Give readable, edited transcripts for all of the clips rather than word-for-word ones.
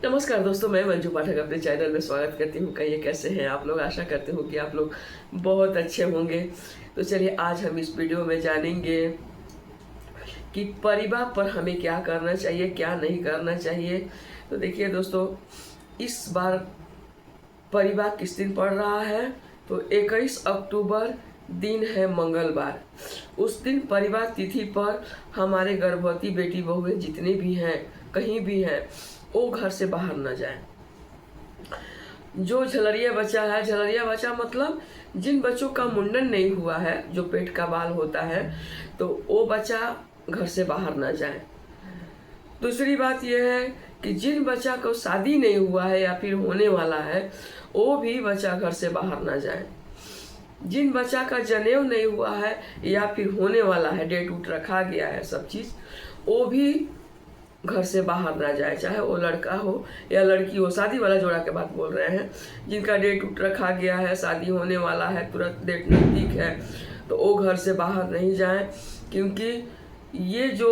नमस्कार दोस्तों, मैं मंजू पाठक अपने चैनल में स्वागत करती हूँ। कहिए कैसे हैं आप लोग। आशा करती हूँ कि आप लोग बहुत अच्छे होंगे। तो चलिए आज हम इस वीडियो में जानेंगे कि परिवार पर हमें क्या करना चाहिए, क्या नहीं करना चाहिए। तो देखिए दोस्तों, इस बार परिवार किस दिन पड़ रहा है तो 21 अक्टूबर दिन है मंगलवार। उस दिन परिवार तिथि पर हमारे गर्भवती बेटी बहुएं जितने भी हैं, कहीं भी हैं, वो घर से बाहर न जाएं। जो झलरिया बच्चा है, झलरिया बच्चा मतलब जिन बच्चों का मुंडन नहीं हुआ है, जो पेट का बाल होता है, तो वो बच्चा घर से बाहर ना जाए। दूसरी बात यह है कि जिन बच्चा को शादी नहीं हुआ है या फिर होने वाला है, वो भी बच्चा घर से बाहर ना जाए। जिन बच्चा का जनेऊ नहीं हुआ है या फिर होने वाला है, डेट उट रखा गया है सब चीज़, वो भी घर से बाहर ना जाए, चाहे वो लड़का हो या लड़की हो। शादी वाला जोड़ा के बात बोल रहे हैं, जिनका डेट उट रखा गया है, शादी होने वाला है, तुरंत डेट नज़दीक है, तो वो घर से बाहर नहीं जाएं। क्योंकि ये जो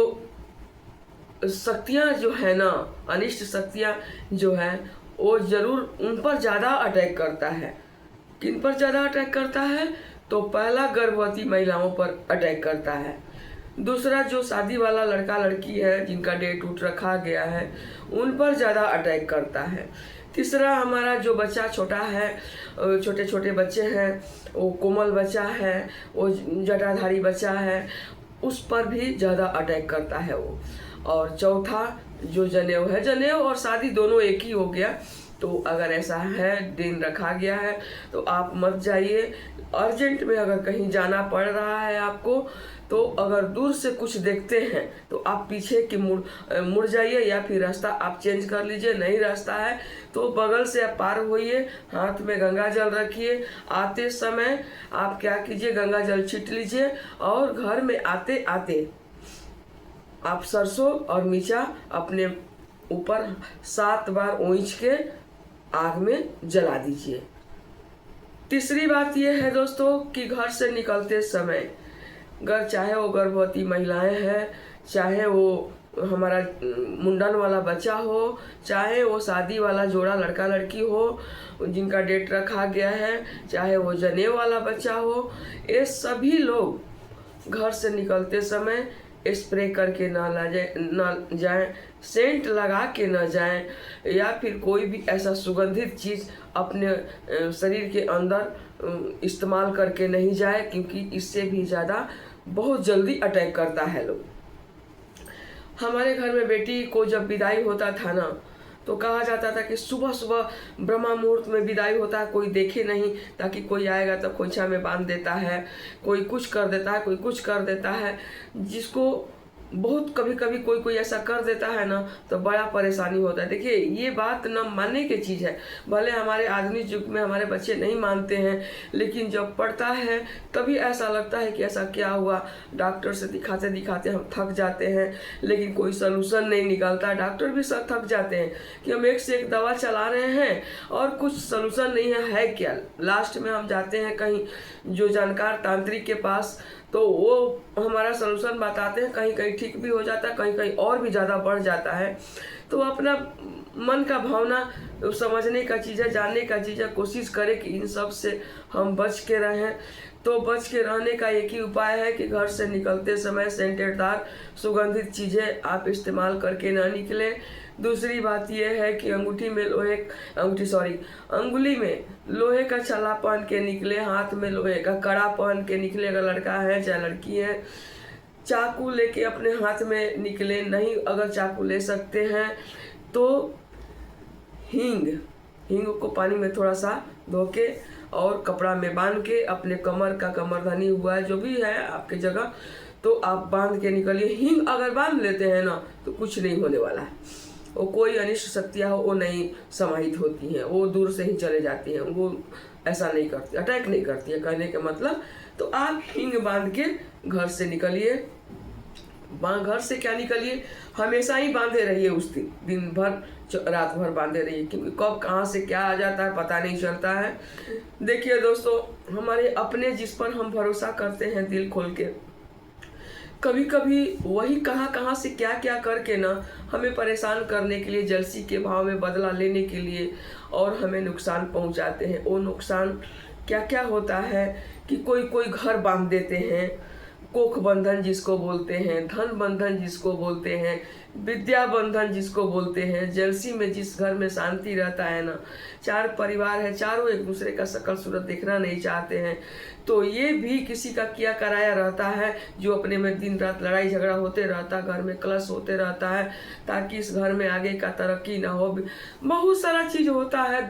शक्तियाँ जो है ना, अनिष्ट शक्तियाँ जो है, वो ज़रूर उन पर ज़्यादा अटैक करता है। किन पर ज़्यादा अटैक करता है? तो पहला गर्भवती महिलाओं पर अटैक करता है। दूसरा जो शादी वाला लड़का लड़की है, जिनका डेट उट रखा गया है, उन पर ज़्यादा अटैक करता है। तीसरा हमारा जो बच्चा छोटा है, छोटे छोटे बच्चे हैं, वो कोमल बच्चा है, वो जटाधारी बच्चा है, उस पर भी ज़्यादा अटैक करता है वो। और चौथा जो जनेऊ है, जनेऊ और शादी दोनों एक ही हो गया। तो अगर ऐसा है, दिन रखा गया है, तो आप मत जाइए। अर्जेंट में अगर कहीं जाना पड़ रहा है आपको, तो अगर दूर से कुछ देखते हैं तो आप पीछे की मुड़ जाइए या फिर रास्ता आप चेंज कर लीजिए। नहीं रास्ता है तो बगल से आप पार होइए। हाथ में गंगा जल रखिए। आते समय आप क्या कीजिए, गंगा जल छीट लीजिए और घर में आते आते आप सरसों और मिर्चा अपने ऊपर 7 बार ओंच के आग में जला दीजिए। तीसरी बात यह है दोस्तों कि घर से निकलते समय, चाहे वो गर्भवती महिलाएं हैं, चाहे वो हमारा मुंडन वाला बच्चा हो, चाहे वो शादी वाला जोड़ा लड़का लड़की हो जिनका डेट रखा गया है, चाहे वो जनेऊ वाला बच्चा हो, ये सभी लोग घर से निकलते समय स्प्रे करके ना जाएं, सेंट लगा के ना जाएं, या फिर कोई भी ऐसा सुगंधित चीज़ अपने शरीर के अंदर इस्तेमाल करके नहीं जाए, क्योंकि इससे भी ज़्यादा बहुत जल्दी अटैक करता है लोग। हमारे घर में बेटी को जब विदाई होता था ना, तो कहा जाता था कि सुबह सुबह ब्रह्म मुहूर्त में विदाई होता है, कोई देखे नहीं, ताकि कोई आएगा तो खोइछा में बांध देता है, कोई कुछ कर देता है, कोई कुछ कर देता है। जिसको बहुत कभी कभी कोई ऐसा कर देता है ना, तो बड़ा परेशानी होता है। देखिए, ये बात न मानने की चीज़ है। भले हमारे आधुनिक युग में हमारे बच्चे नहीं मानते हैं, लेकिन जब पढ़ता है तभी ऐसा लगता है कि ऐसा क्या हुआ। डॉक्टर से दिखाते दिखाते हम थक जाते हैं, लेकिन कोई सलूशन नहीं निकलता। डॉक्टर भी सब थक जाते हैं कि हम एक से एक दवा चला रहे हैं और कुछ सलूशन नहीं है क्या। लास्ट में हम जाते हैं कहीं जो जानकार तांत्रिक के पास, तो वो हमारा सलूशन बताते हैं। कहीं कहीं ठीक भी हो जाता है, कहीं कहीं और भी ज़्यादा बढ़ जाता है। तो अपना मन का भावना समझने का चीज़ है, जानने का चीज़ है। कोशिश करें कि इन सब से हम बच के रहें। तो बच के रहने का एक ही उपाय है कि घर से निकलते समय सेंटेडदार सुगंधित चीज़ें आप इस्तेमाल करके ना निकलें। दूसरी बात यह है कि अंगूली में लोहे का छल्ला पहन के निकले, हाथ में लोहे का कड़ा पहन के निकले, अगर लड़का है चाहे लड़की है। चाकू लेके अपने हाथ में निकले नहीं, अगर चाकू ले सकते हैं तो हींग को पानी में थोड़ा सा धो के और कपड़ा में बांध के अपने कमरधनी हुआ है, जो भी है आपके जगह, तो आप बांध के निकलिए। हींग अगर बांध लेते हैं ना, तो कुछ नहीं होने वाला है। वो कोई अनिष्ट शक्तियाँ हो वो नहीं समाहित होती हैं, वो दूर से ही चले जाती हैं, वो ऐसा नहीं करती, अटैक नहीं करती है, कहने का मतलब। तो आप हींग बांध के घर से निकलिए। घर से क्या निकलिए, हमेशा ही बांधे रहिए। उस दिन भर रात भर बांधे रहिए, क्योंकि कब कहाँ से क्या आ जाता है पता नहीं चलता है। देखिए दोस्तों, हमारे अपने जिस पर हम भरोसा करते हैं दिल खोल के, कभी कभी वही कहाँ कहाँ से क्या क्या करके ना हमें परेशान करने के लिए, जलसी के भाव में बदला लेने के लिए और हमें नुकसान पहुंचाते हैं। वो नुकसान क्या क्या होता है कि कोई कोई घर बांध देते हैं, कोख बंधन जिसको बोलते हैं, धन बंधन जिसको बोलते हैं, विद्या बंधन जिसको बोलते हैं। जलसी में जिस घर में शांति रहता है ना, चार परिवार है, चारों एक दूसरे का शकल सूरत देखना नहीं चाहते हैं, तो ये भी किसी का किया कराया रहता है, जो अपने में दिन रात लड़ाई झगड़ा होते रहता है, घर में क्लश होते रहता है, ताकि इस घर में आगे का तरक्की ना हो। बहुत सारा चीज होता है।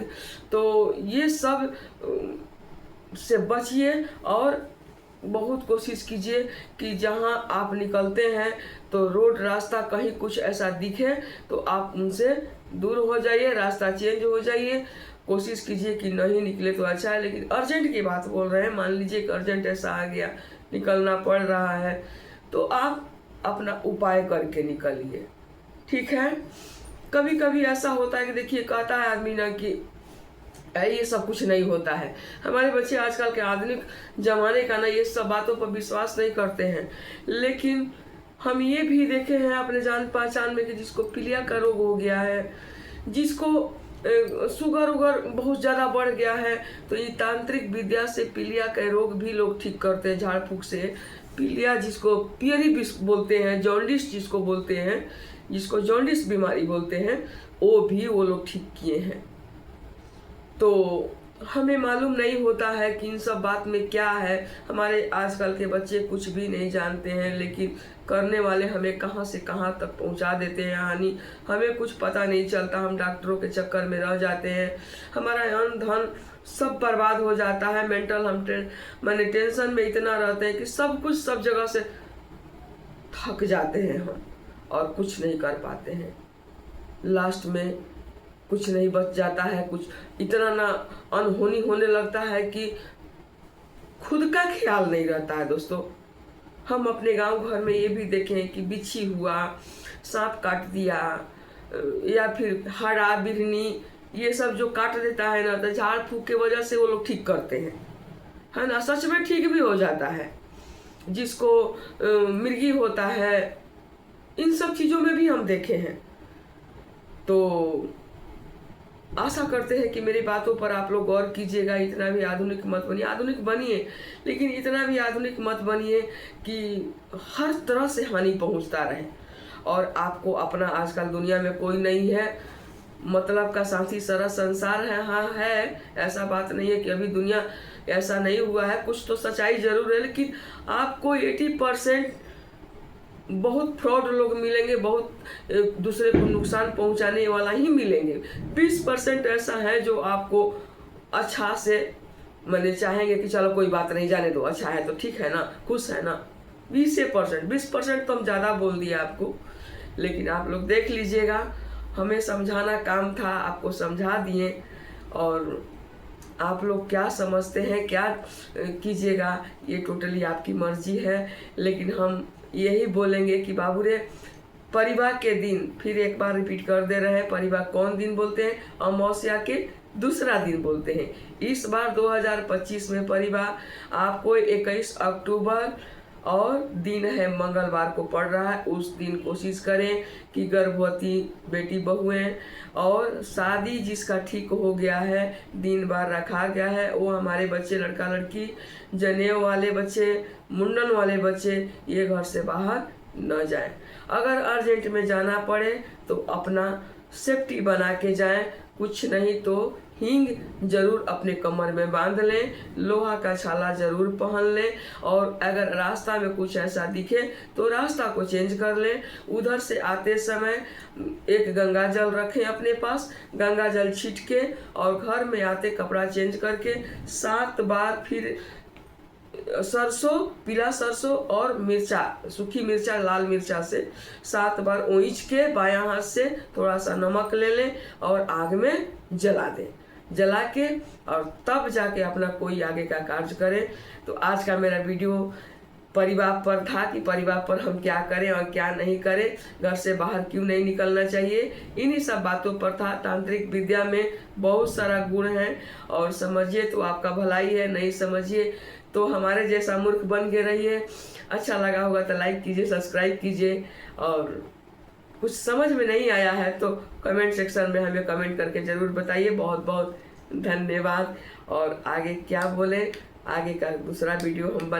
तो ये सब से बचिए और बहुत कोशिश कीजिए कि जहां आप निकलते हैं तो रोड रास्ता कहीं कुछ ऐसा दिखे तो आप उनसे दूर हो जाइए, रास्ता चेंज हो जाइए। कोशिश कीजिए कि नहीं निकले तो अच्छा है। लेकिन अर्जेंट की बात बोल रहे हैं, मान लीजिए कि अर्जेंट ऐसा आ गया, निकलना पड़ रहा है, तो आप अपना उपाय करके निकलिए, ठीक है। कभी कभी ऐसा होता है कि देखिए, कहता है आदमी ना कि ये सब कुछ नहीं होता है। हमारे बच्चे आजकल के आधुनिक जमाने का ना ये सब बातों पर विश्वास नहीं करते हैं। लेकिन हम ये भी देखे हैं अपने जान पहचान में कि जिसको पीलिया का रोग हो गया है, जिसको शुगर उगर बहुत ज़्यादा बढ़ गया है, तो ये तांत्रिक विद्या से पीलिया के रोग भी लोग ठीक करते हैं, झाड़ फूक से। पीलिया जिसको पियरी बोलते हैं, जॉन्डिस जिसको बोलते हैं, जिसको जॉन्डिस बीमारी बोलते हैं, वो भी वो लोग ठीक किए हैं। तो हमें मालूम नहीं होता है कि इन सब बात में क्या है। हमारे आजकल के बच्चे कुछ भी नहीं जानते हैं, लेकिन करने वाले हमें कहां से कहां तक पहुंचा देते हैं हानि, हमें कुछ पता नहीं चलता। हम डॉक्टरों के चक्कर में रह जाते हैं, हमारा अन्न धन सब बर्बाद हो जाता है। मेंटल हम माने टेंशन में इतना रहते हैं कि सब कुछ सब जगह से थक जाते हैं हम और कुछ नहीं कर पाते हैं। लास्ट में कुछ नहीं बच जाता है, कुछ इतना ना अनहोनी होने लगता है कि खुद का ख्याल नहीं रहता है। दोस्तों, हम अपने गांव घर में ये भी देखें कि बिच्छी हुआ, सांप काट दिया, या फिर हरा बिरनी, ये सब जो काट देता है ना, तो झाड़ फूक के वजह से वो लोग ठीक करते हैं, है ना। सच में ठीक भी हो जाता है। जिसको मिर्गी होता है, इन सब चीजों में भी हम देखे हैं। तो आशा करते हैं कि मेरी बातों पर आप लोग गौर कीजिएगा। इतना भी आधुनिक मत बनिए, आधुनिक बनिए, लेकिन इतना भी आधुनिक मत बनिए कि हर तरह से हानि पहुंचता रहे। और आपको अपना आजकल दुनिया में कोई नहीं है, मतलब का साथी सारा संसार है। हाँ है, ऐसा बात नहीं है कि अभी दुनिया ऐसा नहीं हुआ है, कुछ तो सच्चाई जरूर है, लेकिन आपको 80% बहुत फ्रॉड लोग मिलेंगे, बहुत दूसरे को नुकसान पहुंचाने वाला ही मिलेंगे। 20% ऐसा है जो आपको अच्छा से मैंने चाहेंगे कि चलो कोई बात नहीं, जाने दो, अच्छा है तो ठीक है ना, खुश है ना। 20% तो हम ज़्यादा बोल दिए आपको, लेकिन आप लोग देख लीजिएगा। हमें समझाना काम था, आपको समझा दिए, और आप लोग क्या समझते हैं, क्या कीजिएगा, ये टोटली आपकी मर्जी है। लेकिन हम यही बोलेंगे कि बाबू रे, परिवार के दिन, फिर एक बार रिपीट कर दे रहे हैं, परिवार कौन दिन बोलते हैं? अमावस्या के दूसरा दिन बोलते हैं। इस बार 2025 में परिवार आपको 21 अक्टूबर और दिन है मंगलवार को पड़ रहा है। उस दिन कोशिश करें कि गर्भवती बेटी बहुएं और शादी जिसका ठीक हो गया है, दिन बार रखा गया है, वो हमारे बच्चे, लड़का लड़की, जनेऊ वाले बच्चे, मुंडन वाले बच्चे, ये घर से बाहर न जाएं। अगर अर्जेंट में जाना पड़े तो अपना सेफ्टी बना के जाएं, कुछ नहीं तो हींग जरूर अपने कमर में बांध लें, लोहा का छाला जरूर पहन लें, और अगर रास्ता में कुछ ऐसा दिखे तो रास्ता को चेंज कर लें। उधर से आते समय एक गंगा जल रखें अपने पास, गंगा जल छींट के, और घर में आते कपड़ा चेंज करके 7 बार फिर सरसों, पीला सरसों और मिर्चा, सूखी मिर्चा, लाल मिर्चा से 7 बार ओंच के बायां हाथ से थोड़ा सा नमक ले लें और आग में जला दें, जला के और तब जाके अपना कोई आगे का कार्य करें। तो आज का मेरा वीडियो परिवार पर था कि परिवार पर हम क्या करें और क्या नहीं करें, घर से बाहर क्यों नहीं निकलना चाहिए, इन्हीं सब बातों पर था। तांत्रिक विद्या में बहुत सारा गुण है, और समझिए तो आपका भलाई है, नहीं समझिए तो हमारे जैसा मूर्ख बन के रहिए। अच्छा लगा होगा तो लाइक कीजिए, सब्सक्राइब कीजिए, और कुछ समझ में नहीं आया है तो कमेंट सेक्शन में हमें कमेंट करके ज़रूर बताइए। बहुत बहुत धन्यवाद। और आगे क्या बोले, आगे का दूसरा वीडियो हम